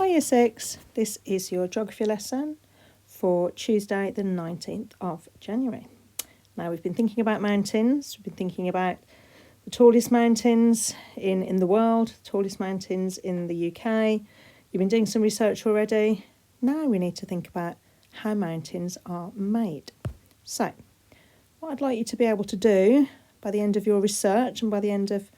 Hi Year 6, this is your geography lesson for Tuesday the 19th of January. Now we've been thinking about mountains, we've been thinking about the tallest mountains in the world, the tallest mountains in the UK. You've been doing some research already. Now we need to think about how mountains are made. So what I'd like you to be able to do by the end of your research and by the end of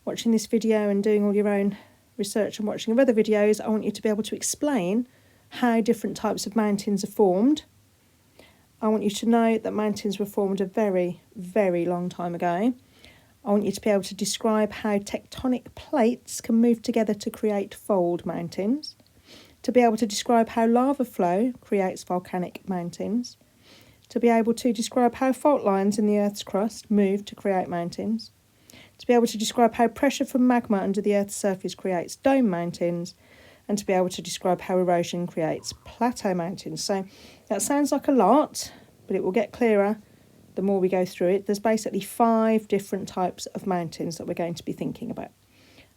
watching this video and doing all your own research and watching of other videos, I want you to be able to explain how different types of mountains are formed. I want you to know that mountains were formed a very, very long time ago. I want you to be able to describe how tectonic plates can move together to create fold mountains, to be able to describe how lava flow creates volcanic mountains, to be able to describe how fault lines in the Earth's crust move to create mountains, to be able to describe how pressure from magma under the Earth's surface creates dome mountains, and to be able to describe how erosion creates plateau mountains. So that sounds like a lot, but it will get clearer the more we go through it. There's basically 5 different types of mountains that we're going to be thinking about.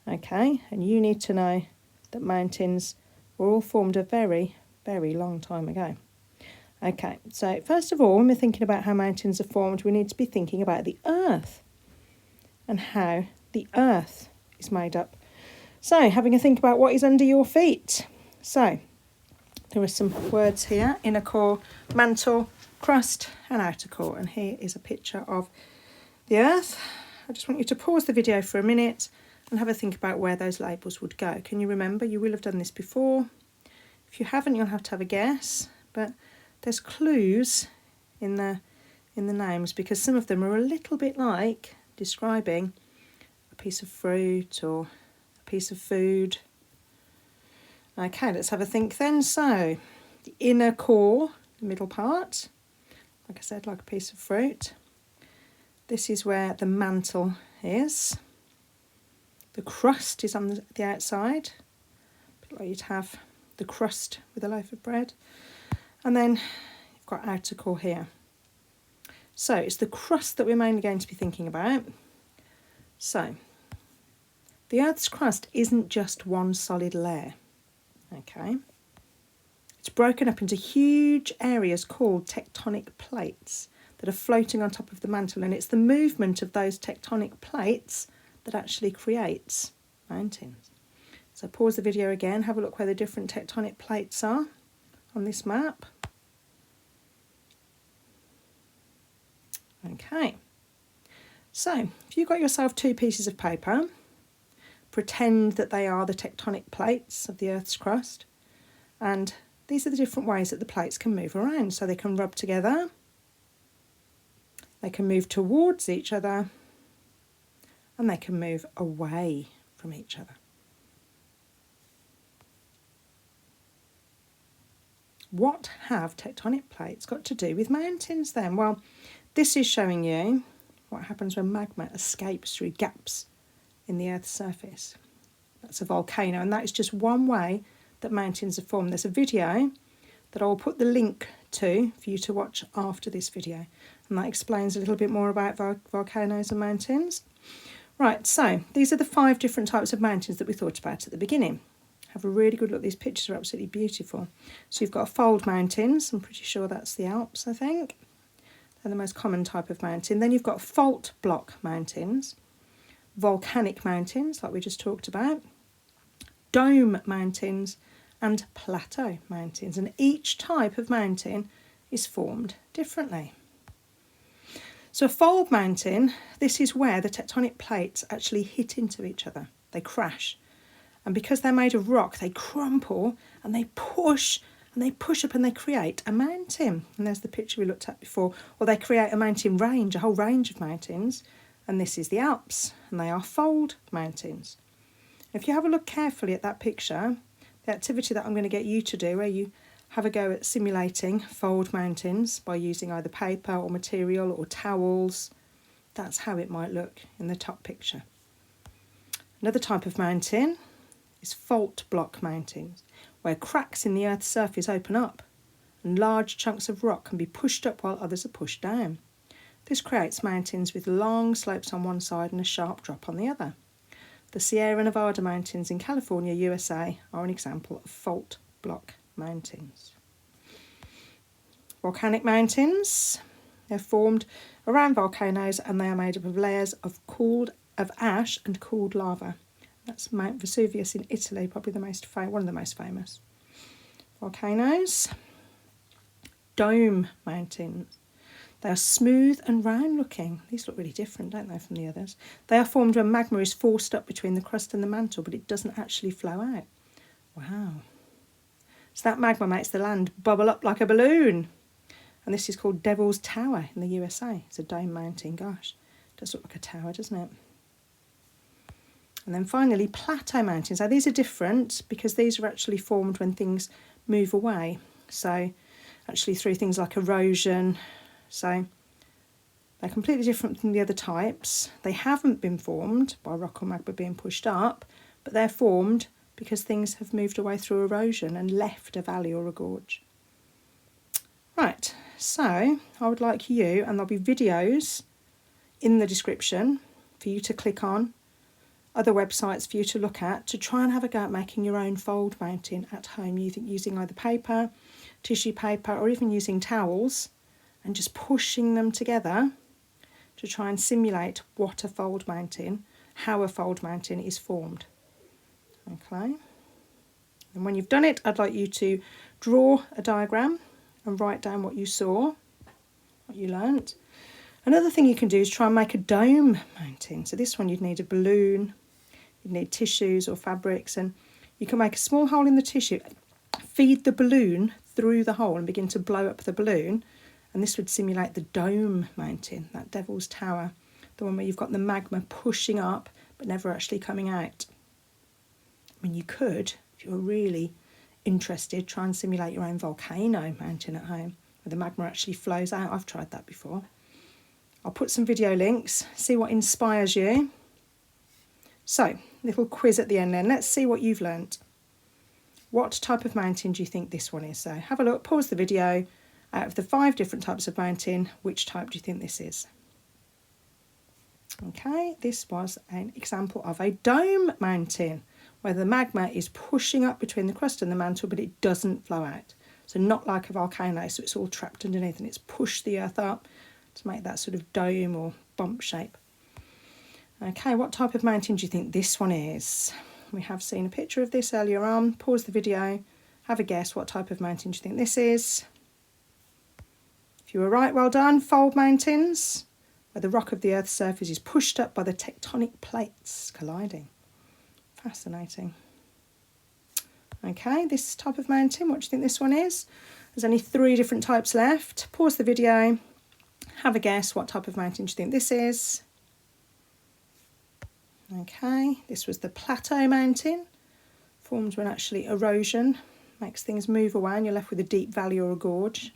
Okay, and you need to know that mountains were all formed a very, very long time ago. Okay, so first of all, when we're thinking about how mountains are formed, we need to be thinking about the Earth and how the Earth is made up. So, having a think about what is under your feet. So, there are some words here: inner core, mantle, crust and outer core. And here is a picture of the Earth. I just want you to pause the video for a minute and have a think about where those labels would go. Can you remember? You will have done this before. If you haven't, you'll have to have a guess. But there's clues in the names, because some of them are a little bit like describing a piece of fruit or a piece of food. Okay, let's have a think then. So, the inner core, the middle part, like I said, like a piece of fruit. This is where the mantle is. The crust is on the outside. A bit like you'd have the crust with a loaf of bread. And then you've got outer core here. So it's the crust that we're mainly going to be thinking about. So the Earth's crust isn't just one solid layer, okay? It's broken up into huge areas called tectonic plates that are floating on top of the mantle, and it's the movement of those tectonic plates that actually creates mountains. So pause the video again, have a look where the different tectonic plates are on this map. Okay, so if you've got yourself 2 pieces of paper, pretend that they are the tectonic plates of the Earth's crust, and these are the different ways that the plates can move around. So they can rub together, they can move towards each other, and they can move away from each other. What have tectonic plates got to do with mountains then? Well, this is showing you what happens when magma escapes through gaps in the Earth's surface. That's a volcano, and that is just one way that mountains are formed. There's a video that I will put the link to for you to watch after this video, and that explains a little bit more about volcanoes and mountains. Right, so these are the 5 different types of mountains that we thought about at the beginning. Have a really good look. These pictures are absolutely beautiful. So you've got fold mountains. I'm pretty sure that's the Alps, I think. They're the most common type of mountain. Then you've got fault block mountains, volcanic mountains, like we just talked about, dome mountains, and plateau mountains. And each type of mountain is formed differently. So a fold mountain, this is where the tectonic plates actually hit into each other. They crash. And because they're made of rock, they crumple and they push up and they create a mountain. And there's the picture we looked at before. Or they create a mountain range, a whole range of mountains. And this is the Alps, and they are fold mountains. If you have a look carefully at that picture, the activity that I'm going to get you to do, where you have a go at simulating fold mountains by using either paper or material or towels, that's how it might look in the top picture. Another type of mountain is fault block mountains, where cracks in the Earth's surface open up and large chunks of rock can be pushed up while others are pushed down. This creates mountains with long slopes on one side and a sharp drop on the other. The Sierra Nevada mountains in California, USA are an example of fault block mountains. Volcanic mountains, they're formed around volcanoes and they are made up of layers of ash and cooled lava. That's Mount Vesuvius in Italy, probably one of the most famous volcanoes. Dome mountains. They are smooth and round looking. These look really different, don't they, from the others? They are formed when magma is forced up between the crust and the mantle, but it doesn't actually flow out. Wow. So that magma makes the land bubble up like a balloon. And this is called Devil's Tower in the USA. It's a dome mountain. Gosh, it does look like a tower, doesn't it? And then finally, plateau mountains. Now, these are different because these are actually formed when things move away. So actually through things like erosion. So they're completely different from the other types. They haven't been formed by rock or magma being pushed up, but they're formed because things have moved away through erosion and left a valley or a gorge. Right, so I would like you, and there'll be videos in the description for you to click on, other websites for you to look at, to try and have a go at making your own fold mountain at home using either paper, tissue paper, or even using towels, and just pushing them together to try and simulate how a fold mountain is formed. Okay, and when you've done it, I'd like you to draw a diagram and write down what you saw, what you learnt. Another thing you can do is try and make a dome mountain. So this one you'd need a balloon, you'd need tissues or fabrics, and you can make a small hole in the tissue, feed the balloon through the hole and begin to blow up the balloon, and this would simulate the dome mountain, that Devil's Tower, the one where you've got the magma pushing up but never actually coming out. I mean, you could, if you were really interested, try and simulate your own volcano mountain at home where the magma actually flows out. I've tried that before. I'll put some video links, see what inspires you. So, little quiz at the end then. Let's see what you've learnt. What type of mountain do you think this one is? So have a look, pause the video. Out of the 5 different types of mountain, which type do you think this is? Okay, this was an example of a dome mountain, where the magma is pushing up between the crust and the mantle, but it doesn't flow out. So not like a volcano, so it's all trapped underneath and it's pushed the earth up to make that sort of dome or bump shape. Okay, what type of mountain do you think this one is? We have seen a picture of this earlier on. Pause the video, have a guess what type of mountain do you think this is? If you were right, well done. Fold mountains, where the rock of the Earth's surface is pushed up by the tectonic plates colliding. Fascinating. Okay, this type of mountain, what do you think this one is? There's only 3 different types left. Pause the video, have a guess what type of mountain do you think this is? Okay, this was the plateau mountain, formed when actually erosion makes things move away and you're left with a deep valley or a gorge.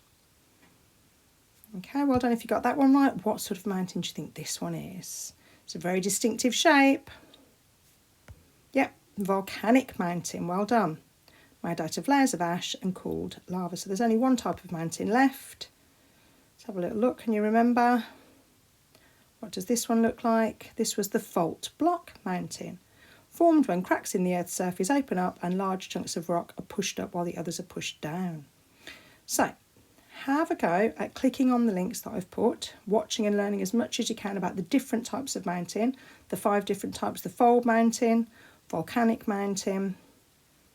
Okay, well done if you got that one right. What sort of mountain do you think this one is? It's a very distinctive shape. Yep, volcanic mountain, well done. Made out of layers of ash and cooled lava. So there's only one type of mountain left. Let's have a little look. Can you remember? What does this one look like? This was the fault block mountain, formed when cracks in the Earth's surface open up and large chunks of rock are pushed up while the others are pushed down. So, have a go at clicking on the links that I've put, watching and learning as much as you can about the different types of mountain, the 5 different types, the fold mountain, volcanic mountain,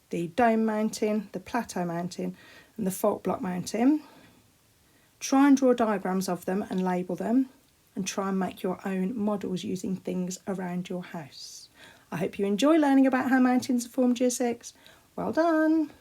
the dome mountain, the plateau mountain, and the fault block mountain. Try and draw diagrams of them and label them, and try and make your own models using things around your house. I hope you enjoy learning about how mountains are formed, Year 6. Well done!